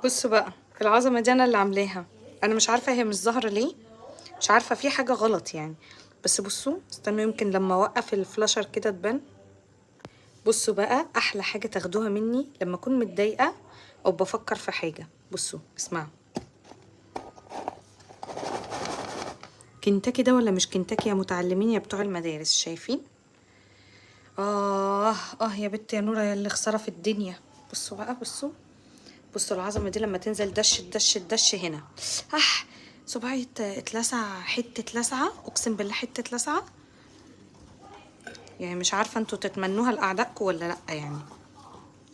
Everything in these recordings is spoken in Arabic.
بصوا بقى، العظمة دي انا اللي عاملاها. انا مش عارفة هي مش ظاهرة ليه، مش عارفة في حاجة غلط يعني. بس بصوا، استنوا يمكن لما اوقف الفلاشر كده تبان. بصوا بقى، احلى حاجة تاخدوها مني لما اكون متضايقة او بفكر في حاجة. بصوا اسمعوا. كنتاكي ده ولا مش كنتاكي يا متعلمين يا بتوع المدارس؟ شايفين؟ اه يا بنت يا نورة، يا اللي خسارة في الدنيا. بصوا بقى، بصوا. بصوا العظمة دي لما تنزل دش الدش الدش هنا. اه، صباعي اتلسع حتة لسعة، اقسم بالله حتة لسعة. يعني مش عارفة انتوا تتمنوها لأعدائكم ولا لأ يعني.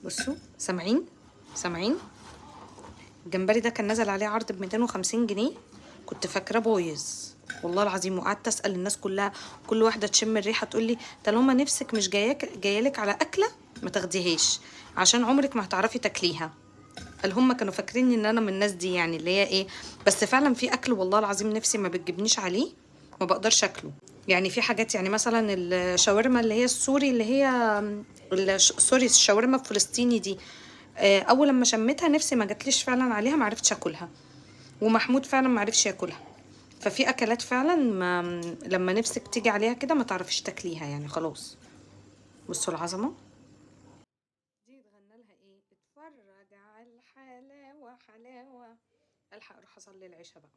بصوا، سامعين؟ سامعين؟ الجمبري ده كان نزل عليه عرض ب250 جنيه. كنت فاكراه بايظ والله العظيم، وقعدت اسال الناس كلها، كل واحده تشم الريحه تقول لي طالما نفسك مش جايالك على اكله ما تاخديهاش، عشان عمرك ما هتعرفي تاكليها. قال هم كانوا فاكرين ان انا من الناس دي يعني اللي هي ايه. بس فعلا في اكل والله العظيم نفسي ما بتجيبنيش عليه، ما بقدرش اكله. يعني في حاجات، يعني مثلا الشاورما اللي هي السوري، اللي هي سوري، الشاورما الفلسطيني دي. اول لما شميتها نفسي ما جاتليش فعلا عليها، ما عرفتش اكلها. ومحمود فعلا ما عرفش ياكلها. ففي اكلات فعلا ما لما نفسك تيجي عليها كده ما تعرفيش تاكليها يعني خلاص. بصوا العظمه دي. اتغنى لها ايه؟ اتفرج على الحلاوه حلاوه. الحق اروح اصلي العشاء بقى.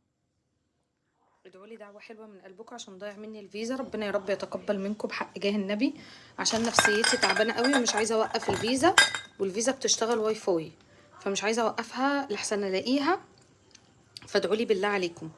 ادعوا لي دعوه حلوه من قلبكم عشان ضايع مني الفيزا، ربنا يا رب يتقبل منكم بحق جاه النبي. عشان نفسيتي تعبانه قوي ومش عايزه اوقف الفيزا. والفيزا بتشتغل واي فاي، فمش عايزه اوقفها لحسن الاقيها. فادعوا لي بالله عليكم.